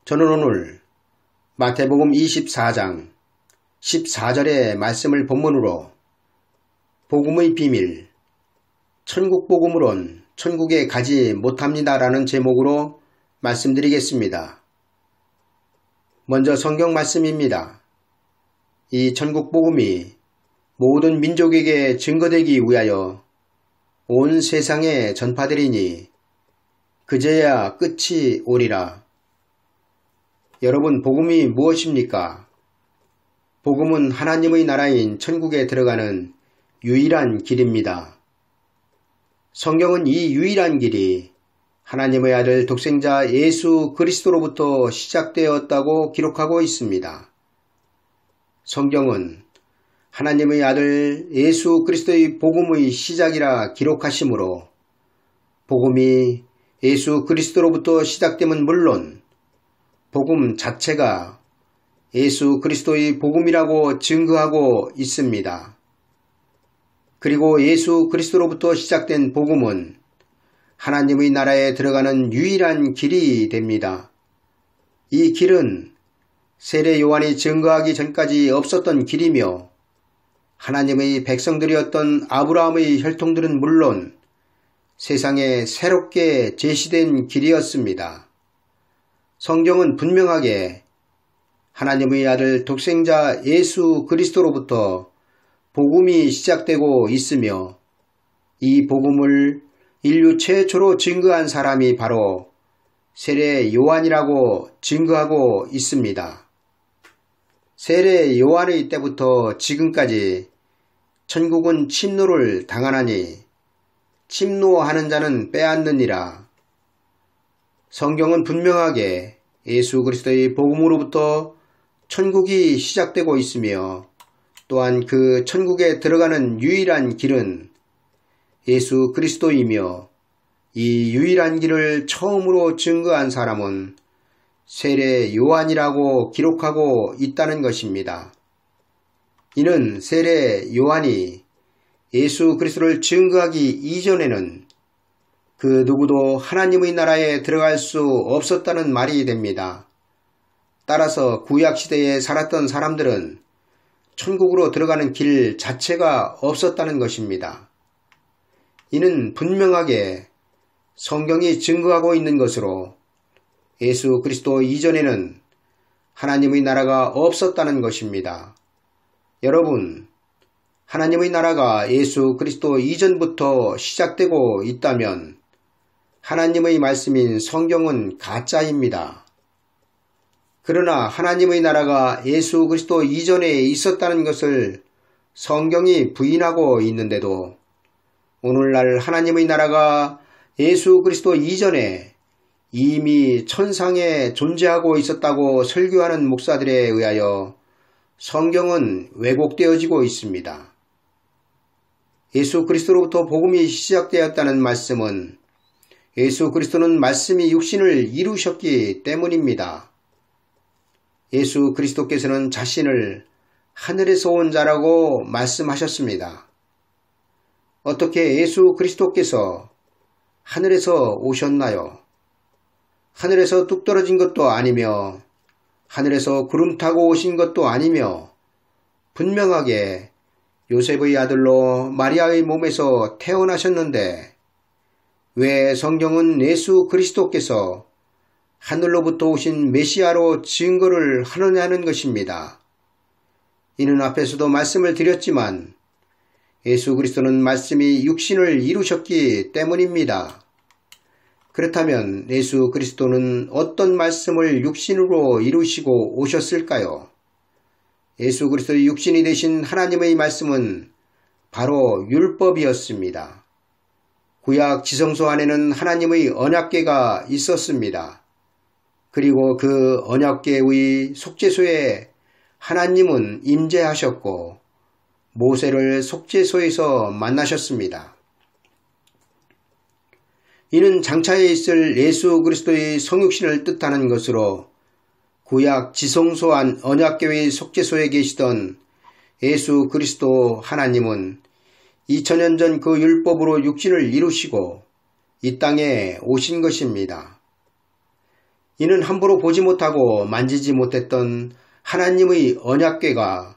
저는 오늘 마태복음 24장 14절의 말씀을 본문으로 복음의 비밀, 천국 복음으론 천국에 가지 못합니다라는 제목으로 말씀드리겠습니다. 먼저 성경 말씀입니다. 이 천국 복음이 모든 민족에게 증거되기 위하여 온 세상에 전파되리니 그제야 끝이 오리라. 여러분, 복음이 무엇입니까? 복음은 하나님의 나라인 천국에 들어가는 유일한 길입니다. 성경은 이 유일한 길이 하나님의 아들 독생자 예수 그리스도로부터 시작되었다고 기록하고 있습니다. 성경은 하나님의 아들 예수 그리스도의 복음의 시작이라 기록하시므로 복음이 예수 그리스도로부터 시작됨은 물론 복음 자체가 예수 그리스도의 복음이라고 증거하고 있습니다. 그리고 예수 그리스도로부터 시작된 복음은 하나님의 나라에 들어가는 유일한 길이 됩니다. 이 길은 세례 요한이 증거하기 전까지 없었던 길이며 하나님의 백성들이었던 아브라함의 혈통들은 물론 세상에 새롭게 제시된 길이었습니다. 성경은 분명하게 하나님의 아들 독생자 예수 그리스도로부터 복음이 시작되고 있으며 이 복음을 인류 최초로 증거한 사람이 바로 세례 요한이라고 증거하고 있습니다. 세례 요한의 때부터 지금까지 천국은 침노를 당하나니 침노하는 자는 빼앗느니라. 성경은 분명하게 예수 그리스도의 복음으로부터 천국이 시작되고 있으며 또한 그 천국에 들어가는 유일한 길은 예수 그리스도이며 이 유일한 길을 처음으로 증거한 사람은 세례 요한이라고 기록하고 있다는 것입니다. 이는 세례 요한이 예수 그리스도를 증거하기 이전에는 그 누구도 하나님의 나라에 들어갈 수 없었다는 말이 됩니다. 따라서 구약시대에 살았던 사람들은 천국으로 들어가는 길 자체가 없었다는 것입니다. 이는 분명하게 성경이 증거하고 있는 것으로 예수 그리스도 이전에는 하나님의 나라가 없었다는 것입니다. 여러분, 하나님의 나라가 예수 그리스도 이전부터 시작되고 있다면 하나님의 말씀인 성경은 가짜입니다. 그러나 하나님의 나라가 예수 그리스도 이전에 있었다는 것을 성경이 부인하고 있는데도 오늘날 하나님의 나라가 예수 그리스도 이전에 이미 천상에 존재하고 있었다고 설교하는 목사들에 의하여 성경은 왜곡되어지고 있습니다. 예수 그리스도로부터 복음이 시작되었다는 말씀은 예수 그리스도는 말씀이 육신을 이루셨기 때문입니다. 예수 그리스도께서는 자신을 하늘에서 온 자라고 말씀하셨습니다. 어떻게 예수 그리스도께서 하늘에서 오셨나요? 하늘에서 뚝 떨어진 것도 아니며 하늘에서 구름 타고 오신 것도 아니며 분명하게 요셉의 아들로 마리아의 몸에서 태어나셨는데 왜 성경은 예수 그리스도께서 하늘로부터 오신 메시아로 증거를 하느냐는 것입니다. 이는 앞에서도 말씀을 드렸지만 예수 그리스도는 말씀이 육신을 이루셨기 때문입니다. 그렇다면 예수 그리스도는 어떤 말씀을 육신으로 이루시고 오셨을까요? 예수 그리스도의 육신이 되신 하나님의 말씀은 바로 율법이었습니다. 구약 지성소 안에는 하나님의 언약궤가 있었습니다. 그리고 그 언약궤의 속죄소에 하나님은 임재하셨고 모세를 속죄소에서 만나셨습니다. 이는 장차에 있을 예수 그리스도의 성육신을 뜻하는 것으로 구약 지성소 안 언약궤의 속죄소에 계시던 예수 그리스도 하나님은 2000년 전 그 율법으로 육신을 이루시고 이 땅에 오신 것입니다. 이는 함부로 보지 못하고 만지지 못했던 하나님의 언약궤가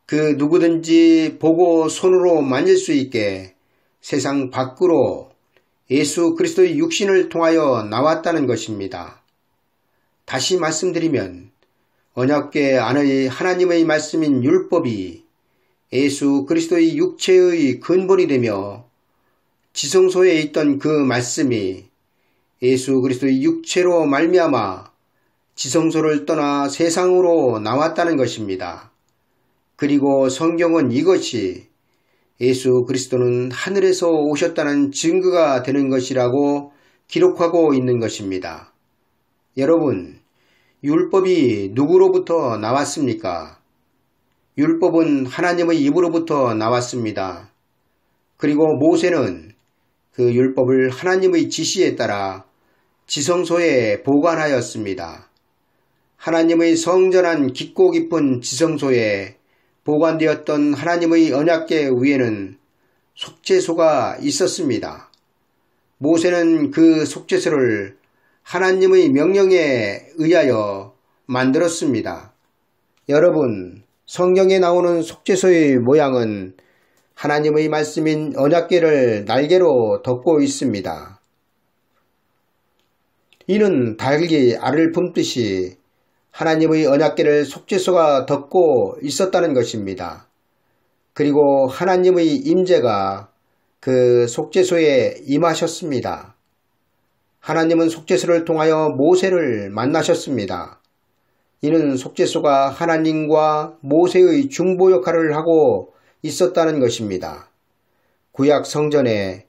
그 누구든지 보고 손으로 만질 수 있게 세상 밖으로 예수 그리스도의 육신을 통하여 나왔다는 것입니다. 다시 말씀드리면 언약궤 안의 하나님의 말씀인 율법이 예수 그리스도의 육체의 근본이 되며 지성소에 있던 그 말씀이 예수 그리스도의 육체로 말미암아 지성소를 떠나 세상으로 나왔다는 것입니다. 그리고 성경은 이것이 예수 그리스도는 하늘에서 오셨다는 증거가 되는 것이라고 기록하고 있는 것입니다. 여러분, 율법이 누구로부터 나왔습니까? 율법은 하나님의 입으로부터 나왔습니다. 그리고 모세는 그 율법을 하나님의 지시에 따라 지성소에 보관하였습니다. 하나님의 성전한 깊고 깊은 지성소에 보관되었던 하나님의 언약궤 위에는 속죄소가 있었습니다. 모세는 그 속죄소를 하나님의 명령에 의하여 만들었습니다. 여러분, 성경에 나오는 속죄소의 모양은 하나님의 말씀인 언약궤를 날개로 덮고 있습니다. 이는 닭이 알을 품듯이 하나님의 언약궤를 속죄소가 덮고 있었다는 것입니다. 그리고 하나님의 임재가 그 속죄소에 임하셨습니다. 하나님은 속죄소를 통하여 모세를 만나셨습니다. 이는 속죄소가 하나님과 모세의 중보 역할을 하고 있었다는 것입니다. 구약 성전에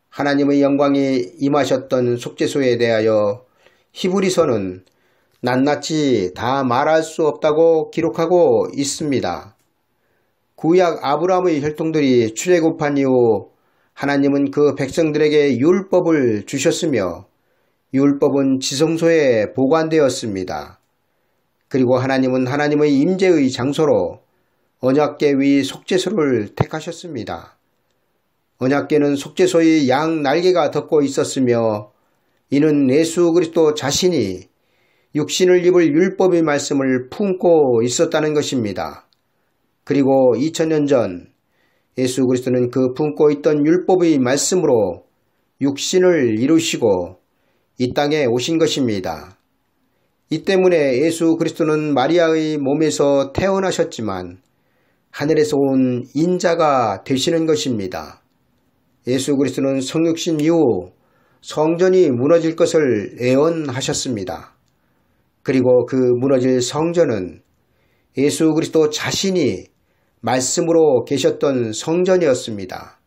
하나님의 영광이 임하셨던 속죄소에 대하여 히브리서는 낱낱이 다 말할 수 없다고 기록하고 있습니다. 구약 아브라함의 혈통들이 출애굽한 이후 하나님은 그 백성들에게 율법을 주셨으며 율법은 지성소에 보관되었습니다. 그리고 하나님은 하나님의 임재의 장소로 언약궤 위 속죄소를 택하셨습니다. 언약궤는 속죄소의 양 날개가 덮고 있었으며 이는 예수 그리스도 자신이 육신을 입을 율법의 말씀을 품고 있었다는 것입니다. 그리고 2000년 전 예수 그리스도는 그 품고 있던 율법의 말씀으로 육신을 이루시고 이 땅에 오신 것입니다. 이 때문에 예수 그리스도는 마리아의 몸에서 태어나셨지만 하늘에서 온 인자가 되시는 것입니다. 예수 그리스도는 성육신 이후 성전이 무너질 것을 예언하셨습니다. 그리고 그 무너질 성전은 예수 그리스도 자신이 말씀으로 계셨던 성전이었습니다.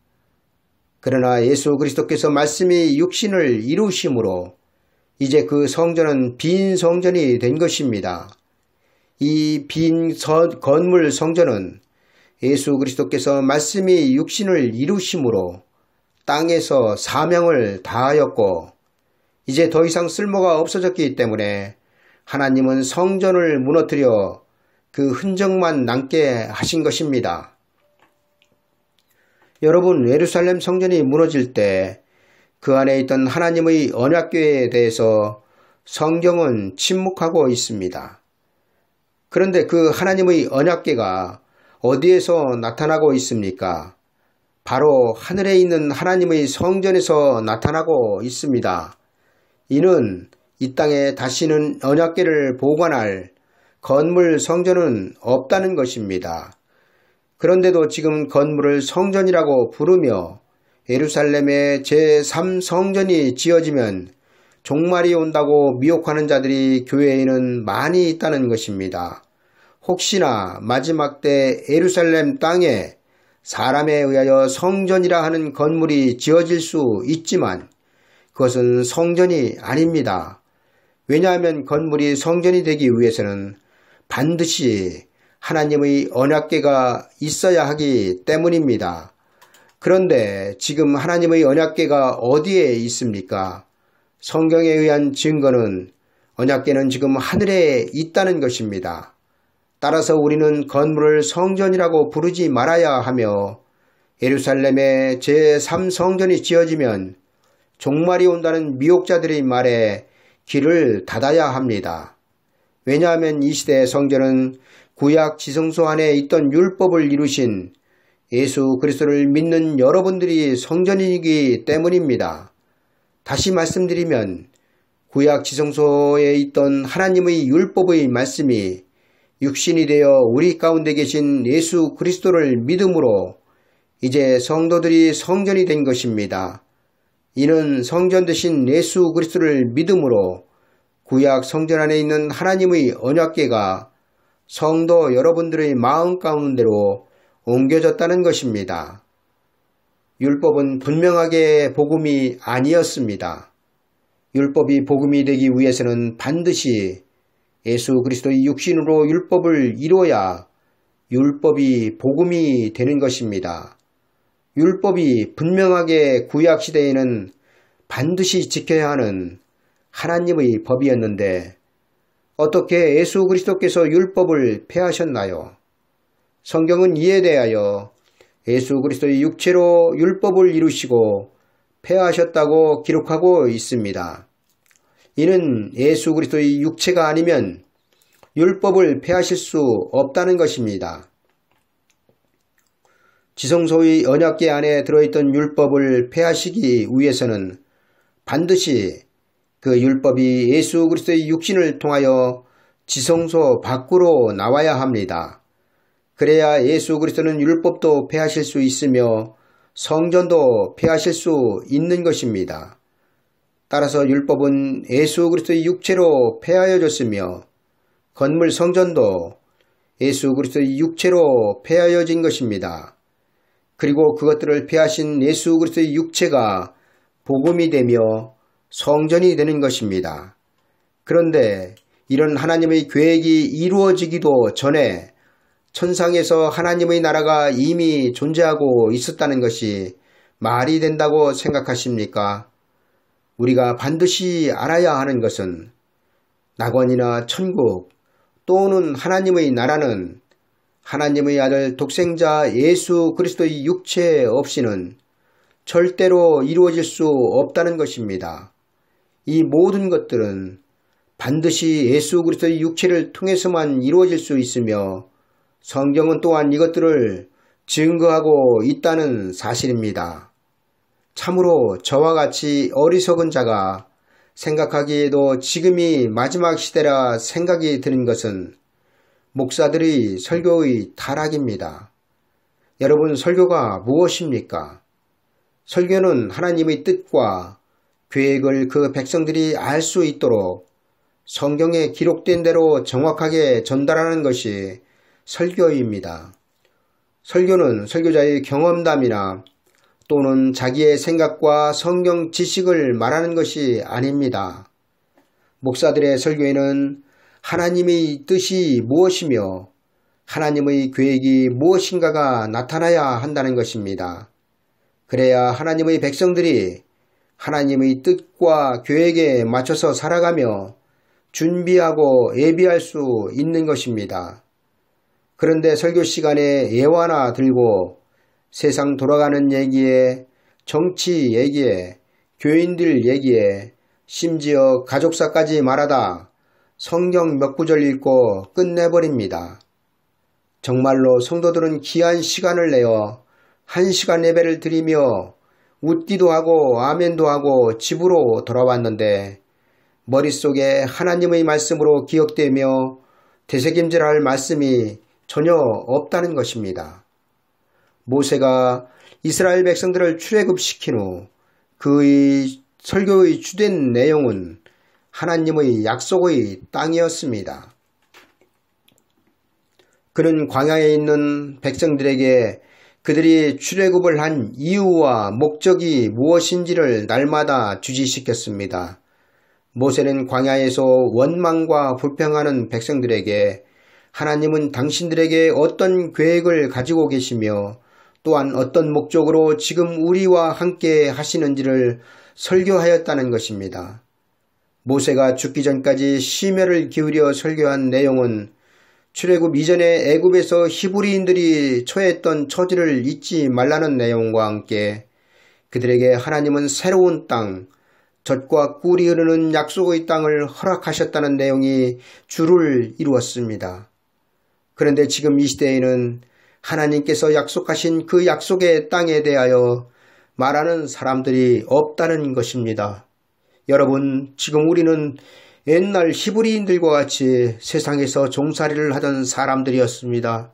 그러나 예수 그리스도께서 말씀이 육신을 이루심으로 이제 그 성전은 빈 성전이 된 것입니다. 이 빈 건물 성전은 예수 그리스도께서 말씀이 육신을 이루심으로 땅에서 사명을 다하였고 이제 더 이상 쓸모가 없어졌기 때문에 하나님은 성전을 무너뜨려 그 흔적만 남게 하신 것입니다. 여러분, 예루살렘 성전이 무너질 때 그 안에 있던 하나님의 언약궤에 대해서 성경은 침묵하고 있습니다. 그런데 그 하나님의 언약궤가 어디에서 나타나고 있습니까? 바로 하늘에 있는 하나님의 성전에서 나타나고 있습니다. 이는 이 땅에 다시는 언약궤를 보관할 건물 성전은 없다는 것입니다. 그런데도 지금 건물을 성전이라고 부르며 예루살렘에 제3성전이 지어지면 종말이 온다고 미혹하는 자들이 교회에는 많이 있다는 것입니다. 혹시나 마지막 때 예루살렘 땅에 사람에 의하여 성전이라 하는 건물이 지어질 수 있지만 그것은 성전이 아닙니다. 왜냐하면 건물이 성전이 되기 위해서는 반드시 하나님의 언약궤가 있어야 하기 때문입니다. 그런데 지금 하나님의 언약궤가 어디에 있습니까? 성경에 의한 증거는 언약궤는 지금 하늘에 있다는 것입니다. 따라서 우리는 건물을 성전이라고 부르지 말아야 하며 예루살렘에 제3성전이 지어지면 종말이 온다는 미혹자들의 말에 길을 닫아야 합니다. 왜냐하면 이 시대의 성전은 구약 지성소 안에 있던 율법을 이루신 예수 그리스도를 믿는 여러분들이 성전이기 때문입니다. 다시 말씀드리면 구약 지성소에 있던 하나님의 율법의 말씀이 육신이 되어 우리 가운데 계신 예수 그리스도를 믿음으로 이제 성도들이 성전이 된 것입니다. 이는 성전 되신 예수 그리스도를 믿음으로 구약 성전 안에 있는 하나님의 언약궤가 성도 여러분들의 마음 가운데로 옮겨졌다는 것입니다. 율법은 분명하게 복음이 아니었습니다. 율법이 복음이 되기 위해서는 반드시 예수 그리스도의 육신으로 율법을 이루어야 율법이 복음이 되는 것입니다. 율법이 분명하게 구약 시대에는 반드시 지켜야 하는 하나님의 법이었는데 어떻게 예수 그리스도께서 율법을 폐하셨나요? 성경은 이에 대하여 예수 그리스도의 육체로 율법을 이루시고 폐하셨다고 기록하고 있습니다. 이는 예수 그리스도의 육체가 아니면 율법을 폐하실 수 없다는 것입니다. 지성소의 언약궤 안에 들어있던 율법을 폐하시기 위해서는 반드시 그 율법이 예수 그리스도의 육신을 통하여 지성소 밖으로 나와야 합니다. 그래야 예수 그리스도는 율법도 폐하실 수 있으며 성전도 폐하실 수 있는 것입니다. 따라서 율법은 예수 그리스도의 육체로 폐하여졌으며 건물 성전도 예수 그리스도의 육체로 폐하여진 것입니다. 그리고 그것들을 폐하신 예수 그리스도의 육체가 복음이 되며 성전이 되는 것입니다. 그런데 이런 하나님의 계획이 이루어지기도 전에 천상에서 하나님의 나라가 이미 존재하고 있었다는 것이 말이 된다고 생각하십니까? 우리가 반드시 알아야 하는 것은 낙원이나 천국 또는 하나님의 나라는 하나님의 아들 독생자 예수 그리스도의 육체 없이는 절대로 이루어질 수 없다는 것입니다. 이 모든 것들은 반드시 예수 그리스도의 육체를 통해서만 이루어질 수 있으며 성경은 또한 이것들을 증거하고 있다는 사실입니다. 참으로 저와 같이 어리석은 자가 생각하기에도 지금이 마지막 시대라 생각이 드는 것은 목사들의 설교의 타락입니다. 여러분, 설교가 무엇입니까? 설교는 하나님의 뜻과 계획을 그 백성들이 알 수 있도록 성경에 기록된 대로 정확하게 전달하는 것이 설교입니다. 설교는 설교자의 경험담이나 또는 자기의 생각과 성경 지식을 말하는 것이 아닙니다. 목사들의 설교에는 하나님의 뜻이 무엇이며 하나님의 계획이 무엇인가가 나타나야 한다는 것입니다. 그래야 하나님의 백성들이 하나님의 뜻과 계획에 맞춰서 살아가며 준비하고 예비할 수 있는 것입니다. 그런데 설교 시간에 예화나 들고 세상 돌아가는 얘기에, 정치 얘기에, 교인들 얘기에, 심지어 가족사까지 말하다 성경 몇 구절 읽고 끝내버립니다. 정말로 성도들은 귀한 시간을 내어 1시간 예배를 드리며 웃기도 하고 아멘도 하고 집으로 돌아왔는데 머릿속에 하나님의 말씀으로 기억되며 되새김질할 말씀이 전혀 없다는 것입니다. 모세가 이스라엘 백성들을 출애굽시킨 후 그의 설교의 주된 내용은 하나님의 약속의 땅이었습니다. 그는 광야에 있는 백성들에게 그들이 출애굽을 한 이유와 목적이 무엇인지를 날마다 주지시켰습니다. 모세는 광야에서 원망과 불평하는 백성들에게 하나님은 당신들에게 어떤 계획을 가지고 계시며 또한 어떤 목적으로 지금 우리와 함께 하시는지를 설교하였다는 것입니다. 모세가 죽기 전까지 심혈을 기울여 설교한 내용은 출애굽 이전에 애굽에서 히브리인들이 처했던 처지를 잊지 말라는 내용과 함께 그들에게 하나님은 새로운 땅, 젖과 꿀이 흐르는 약속의 땅을 허락하셨다는 내용이 주를 이루었습니다. 그런데 지금 이 시대에는 하나님께서 약속하신 그 약속의 땅에 대하여 말하는 사람들이 없다는 것입니다. 여러분, 지금 우리는 옛날 히브리인들과 같이 세상에서 종살이를 하던 사람들이었습니다.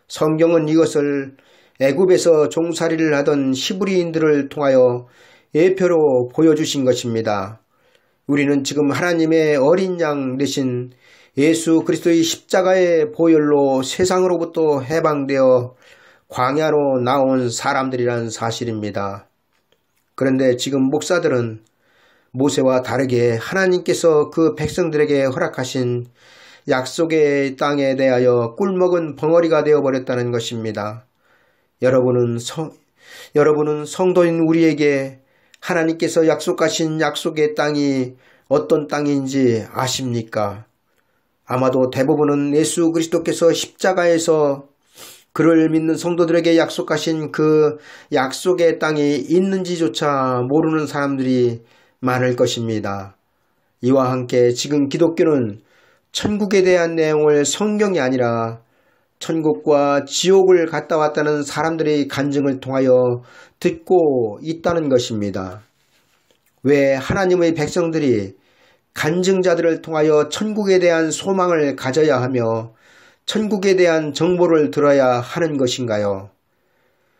성경은 이것을 애굽에서 종살이를 하던 히브리인들을 통하여 예표로 보여주신 것입니다. 우리는 지금 하나님의 어린 양 되신 예수 그리스도의 십자가의 보혈로 세상으로부터 해방되어 광야로 나온 사람들이란 사실입니다. 그런데 지금 목사들은 모세와 다르게 하나님께서 그 백성들에게 허락하신 약속의 땅에 대하여 꿀먹은 벙어리가 되어버렸다는 것입니다. 여러분은 성도인 우리에게 하나님께서 약속하신 약속의 땅이 어떤 땅인지 아십니까? 아마도 대부분은 예수 그리스도께서 십자가에서 그를 믿는 성도들에게 약속하신 그 약속의 땅이 있는지조차 모르는 사람들이 많을 것입니다. 이와 함께 지금 기독교는 천국에 대한 내용을 성경이 아니라 천국과 지옥을 갔다 왔다는 사람들의 간증을 통하여 듣고 있다는 것입니다. 왜 하나님의 백성들이 간증자들을 통하여 천국에 대한 소망을 가져야 하며 천국에 대한 정보를 들어야 하는 것인가요?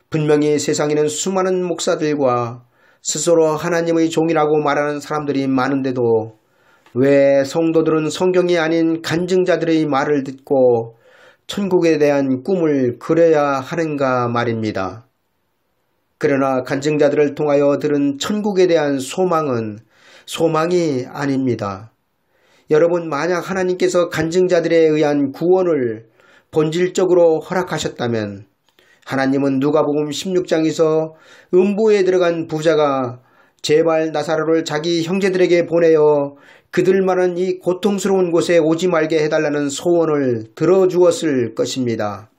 분명히 세상에는 수많은 목사들과 스스로 하나님의 종이라고 말하는 사람들이 많은데도 왜 성도들은 성경이 아닌 간증자들의 말을 듣고 천국에 대한 꿈을 그려야 하는가 말입니다. 그러나 간증자들을 통하여 들은 천국에 대한 소망은 소망이 아닙니다. 여러분, 만약 하나님께서 간증자들에 의한 구원을 본질적으로 허락하셨다면 하나님은 누가복음 16장에서 음부에 들어간 부자가 제발 나사로를 자기 형제들에게 보내어 그들만은 이 고통스러운 곳에 오지 말게 해달라는 소원을 들어주었을 것입니다.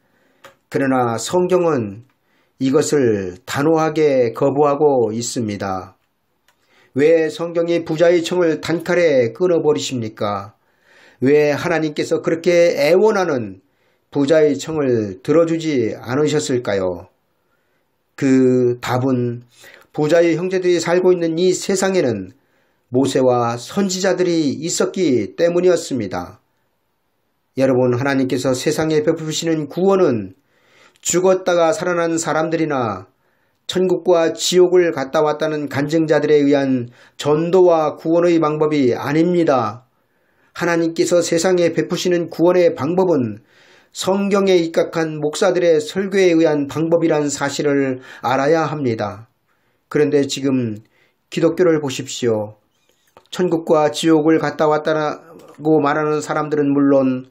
그러나 성경은 이것을 단호하게 거부하고 있습니다. 왜 성경이 부자의 청을 단칼에 끊어버리십니까? 왜 하나님께서 그렇게 애원하는 부자의 청을 들어주지 않으셨을까요? 그 답은 부자의 형제들이 살고 있는 이 세상에는 모세와 선지자들이 있었기 때문이었습니다. 여러분, 하나님께서 세상에 베푸시는 구원은 죽었다가 살아난 사람들이나 천국과 지옥을 갔다 왔다는 간증자들에 의한 전도와 구원의 방법이 아닙니다. 하나님께서 세상에 베푸시는 구원의 방법은 성경에 입각한 목사들의 설교에 의한 방법이란 사실을 알아야 합니다. 그런데 지금 기독교를 보십시오. 천국과 지옥을 갔다 왔다고 말하는 사람들은 물론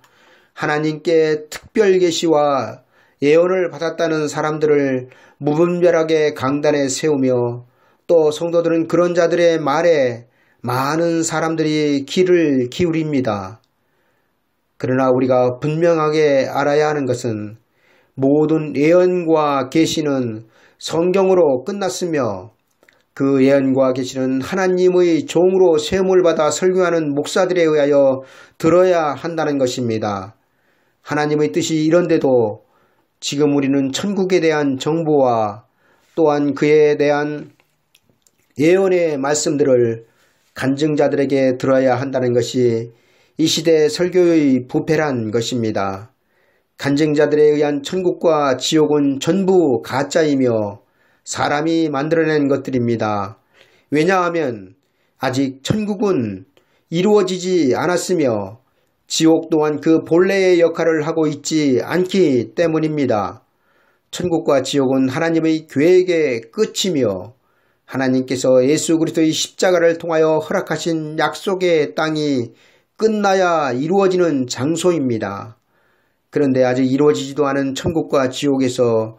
하나님께 특별 계시와 예언을 받았다는 사람들을 무분별하게 강단에 세우며 또 성도들은 그런 자들의 말에 많은 사람들이 귀를 기울입니다. 그러나 우리가 분명하게 알아야 하는 것은 모든 예언과 계시는 성경으로 끝났으며 그 예언과 계시는 하나님의 종으로 세움을 받아 설교하는 목사들에 의하여 들어야 한다는 것입니다. 하나님의 뜻이 이런데도 지금 우리는 천국에 대한 정보와 또한 그에 대한 예언의 말씀들을 간증자들에게 들어야 한다는 것이 이 시대 설교의 부패란 것입니다. 간증자들에 의한 천국과 지옥은 전부 가짜이며 사람이 만들어낸 것들입니다. 왜냐하면 아직 천국은 이루어지지 않았으며 지옥 또한 그 본래의 역할을 하고 있지 않기 때문입니다. 천국과 지옥은 하나님의 계획의 끝이며 하나님께서 예수 그리스도의 십자가를 통하여 허락하신 약속의 땅이 끝나야 이루어지는 장소입니다. 그런데 아직 이루어지지도 않은 천국과 지옥에서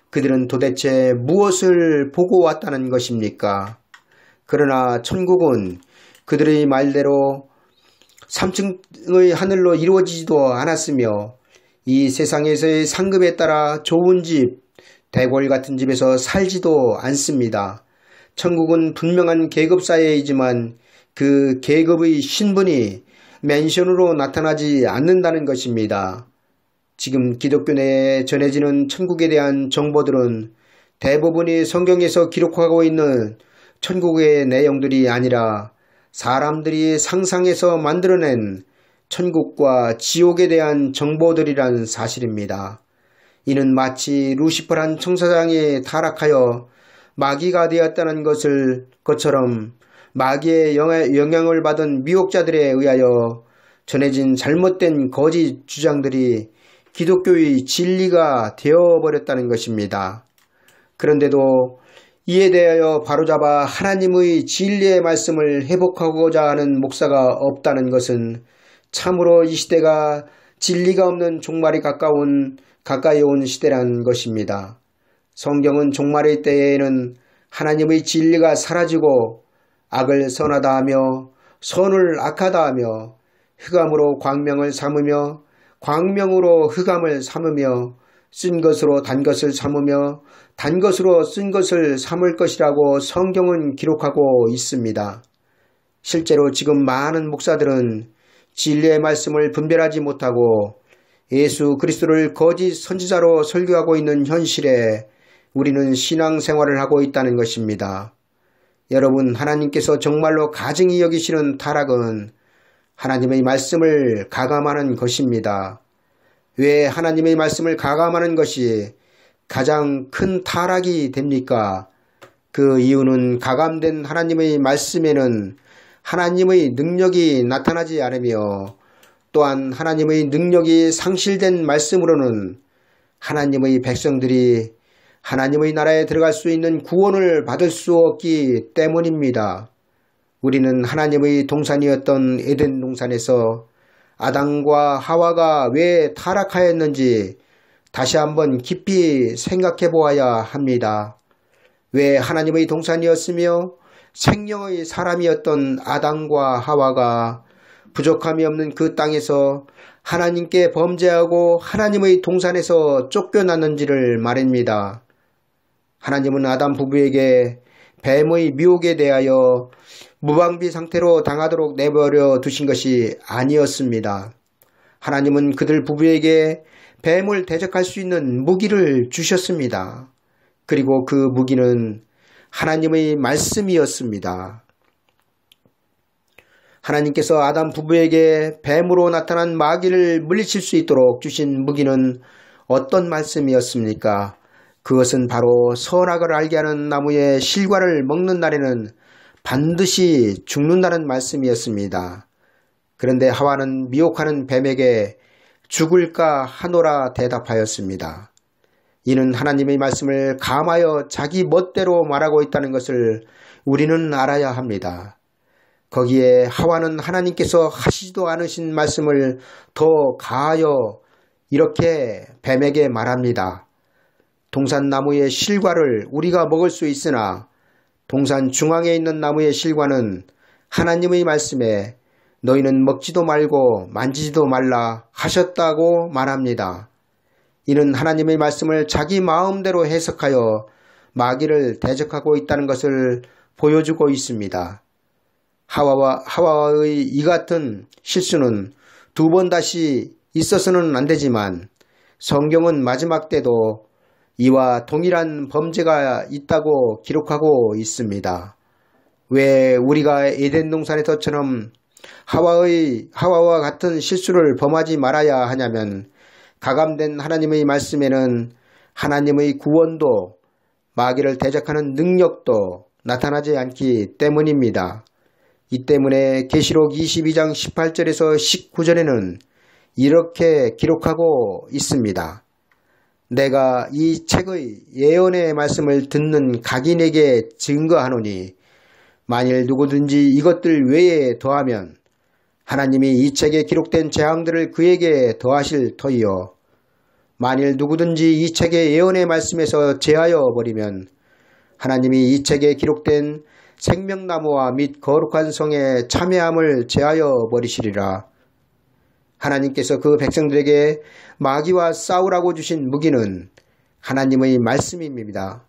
그들은 도대체 무엇을 보고 왔다는 것입니까? 그러나 천국은 그들의 말대로 3층의 하늘로 이루어지지도 않았으며 이 세상에서의 상급에 따라 좋은 집, 대궐 같은 집에서 살지도 않습니다. 천국은 분명한 계급사회이지만 그 계급의 신분이 맨션으로 나타나지 않는다는 것입니다. 지금 기독교 내에 전해지는 천국에 대한 정보들은 대부분이 성경에서 기록하고 있는 천국의 내용들이 아니라 사람들이 상상해서 만들어낸 천국과 지옥에 대한 정보들이란 사실입니다. 이는 마치 루시퍼란 천사장이 타락하여 마귀가 되었다는 것처럼 마귀의 영향을 받은 미혹자들에 의하여 전해진 잘못된 거짓 주장들이 기독교의 진리가 되어버렸다는 것입니다. 그런데도 이에 대하여 바로잡아 하나님의 진리의 말씀을 회복하고자 하는 목사가 없다는 것은 참으로 이 시대가 진리가 없는 종말이 가까이 온 시대란 것입니다. 성경은 종말의 때에는 하나님의 진리가 사라지고 악을 선하다 하며 선을 악하다 하며 흑암으로 광명을 삼으며 광명으로 흑암을 삼으며 쓴 것으로 단 것을 삼으며 단 것으로 쓴 것을 삼을 것이라고 성경은 기록하고 있습니다. 실제로 지금 많은 목사들은 진리의 말씀을 분별하지 못하고 예수 그리스도를 거짓 선지자로 설교하고 있는 현실에 우리는 신앙생활을 하고 있다는 것입니다. 여러분, 하나님께서 정말로 가증히 여기시는 타락은 하나님의 말씀을 가감하는 것입니다. 왜 하나님의 말씀을 가감하는 것이 가장 큰 타락이 됩니까? 그 이유는 가감된 하나님의 말씀에는 하나님의 능력이 나타나지 않으며 또한 하나님의 능력이 상실된 말씀으로는 하나님의 백성들이 하나님의 나라에 들어갈 수 있는 구원을 받을 수 없기 때문입니다. 우리는 하나님의 동산이었던 에덴 동산에서 아담과 하와가 왜 타락하였는지 다시 한번 깊이 생각해 보아야 합니다. 왜 하나님의 동산이었으며 생명의 사람이었던 아담과 하와가 부족함이 없는 그 땅에서 하나님께 범죄하고 하나님의 동산에서 쫓겨났는지를 말입니다. 하나님은 아담 부부에게 뱀의 미혹에 대하여 무방비 상태로 당하도록 내버려 두신 것이 아니었습니다. 하나님은 그들 부부에게 뱀을 대적할 수 있는 무기를 주셨습니다. 그리고 그 무기는 하나님의 말씀이었습니다. 하나님께서 아담 부부에게 뱀으로 나타난 마귀를 물리칠 수 있도록 주신 무기는 어떤 말씀이었습니까? 그것은 바로 선악을 알게 하는 나무의 실과를 먹는 날에는 반드시 죽는다는 말씀이었습니다. 그런데 하와는 미혹하는 뱀에게 죽을까 하노라 대답하였습니다. 이는 하나님의 말씀을 감하여 자기 멋대로 말하고 있다는 것을 우리는 알아야 합니다. 거기에 하와는 하나님께서 하시지도 않으신 말씀을 더 가하여 이렇게 뱀에게 말합니다. 동산나무의 실과를 우리가 먹을 수 있으나 동산 중앙에 있는 나무의 실과는 하나님의 말씀에 너희는 먹지도 말고 만지지도 말라 하셨다고 말합니다. 이는 하나님의 말씀을 자기 마음대로 해석하여 마귀를 대적하고 있다는 것을 보여주고 있습니다. 하와의 이 같은 실수는 두 번 다시 있어서는 안 되지만 성경은 마지막 때도 이와 동일한 범죄가 있다고 기록하고 있습니다. 왜 우리가 에덴 동산에서처럼 하와와 같은 실수를 범하지 말아야 하냐면 가감된 하나님의 말씀에는 하나님의 구원도 마귀를 대적하는 능력도 나타나지 않기 때문입니다. 이 때문에 계시록 22장 18절에서 19절에는 이렇게 기록하고 있습니다. 내가 이 책의 예언의 말씀을 듣는 각인에게 증거하노니 만일 누구든지 이것들 외에 더하면 하나님이 이 책에 기록된 재앙들을 그에게 더하실 터이요 만일 누구든지 이 책의 예언의 말씀에서 제하여 버리면 하나님이 이 책에 기록된 생명나무와 및 거룩한 성의 참회함을 제하여 버리시리라. 하나님께서 그 백성들에게 마귀와 싸우라고 주신 무기는 하나님의 말씀입니다.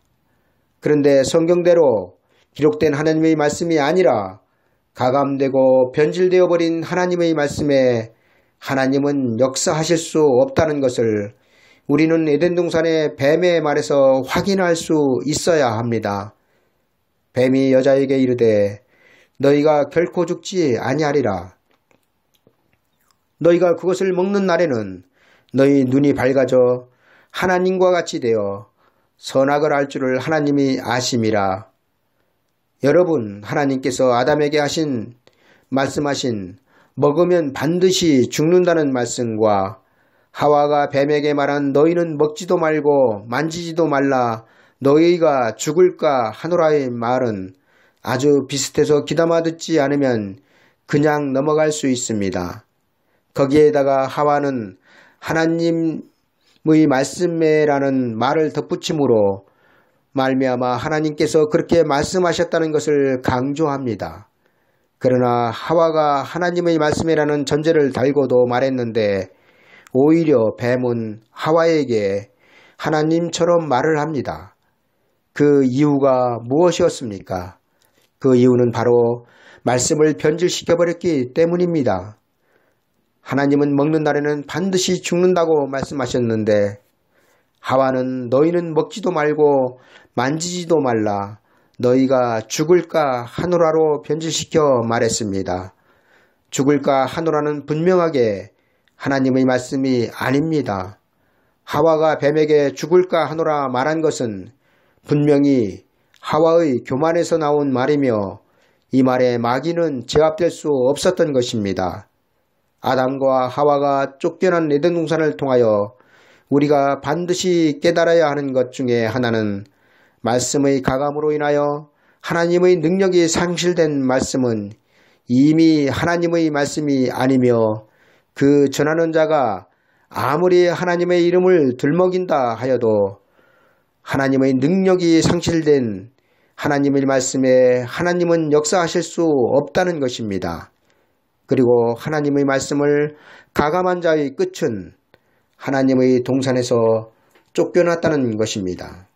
그런데 성경대로 기록된 하나님의 말씀이 아니라 가감되고 변질되어 버린 하나님의 말씀에 하나님은 역사하실 수 없다는 것을 우리는 에덴 동산의 뱀의 말에서 확인할 수 있어야 합니다. 뱀이 여자에게 이르되 너희가 결코 죽지 아니하리라. 너희가 그것을 먹는 날에는 너희 눈이 밝아져 하나님과 같이 되어 선악을 알 줄을 하나님이 아심이라. 여러분, 하나님께서 아담에게 말씀하신 먹으면 반드시 죽는다는 말씀과 하와가 뱀에게 말한 너희는 먹지도 말고 만지지도 말라 너희가 죽을까 하노라의 말은 아주 비슷해서 귀담아 듣지 않으면 그냥 넘어갈 수 있습니다. 거기에다가 하와는 하나님의 말씀에라는 말을 덧붙임으로 말미암아 하나님께서 그렇게 말씀하셨다는 것을 강조합니다. 그러나 하와가 하나님의 말씀이라는 전제를 달고도 말했는데 오히려 뱀은 하와에게 하나님처럼 말을 합니다. 그 이유가 무엇이었습니까? 그 이유는 바로 말씀을 변질시켜버렸기 때문입니다. 하나님은 먹는 날에는 반드시 죽는다고 말씀하셨는데 하와는 너희는 먹지도 말고 만지지도 말라 너희가 죽을까 하노라로 변질시켜 말했습니다. 죽을까 하노라는 분명하게 하나님의 말씀이 아닙니다. 하와가 뱀에게 죽을까 하노라 말한 것은 분명히 하와의 교만에서 나온 말이며 이 말에 마귀는 제압될 수 없었던 것입니다. 아담과 하와가 쫓겨난 에덴 동산을 통하여 우리가 반드시 깨달아야 하는 것 중에 하나는 말씀의 가감으로 인하여 하나님의 능력이 상실된 말씀은 이미 하나님의 말씀이 아니며 그 전하는 자가 아무리 하나님의 이름을 들먹인다 하여도 하나님의 능력이 상실된 하나님의 말씀에 하나님은 역사하실 수 없다는 것입니다. 그리고 하나님의 말씀을 가감한 자의 끝은 하나님의 동산에서 쫓겨났다는 것입니다.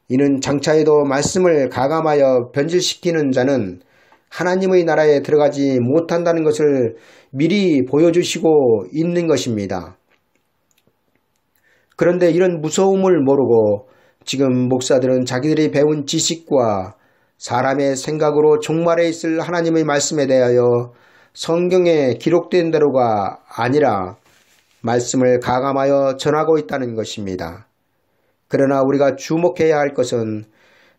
이는 장차에도 말씀을 가감하여 변질시키는 자는 하나님의 나라에 들어가지 못한다는 것을 미리 보여주시고 있는 것입니다. 그런데 이런 무서움을 모르고 지금 목사들은 자기들이 배운 지식과 사람의 생각으로 종말에 있을 하나님의 말씀에 대하여 성경에 기록된 대로가 아니라 말씀을 가감하여 전하고 있다는 것입니다. 그러나 우리가 주목해야 할 것은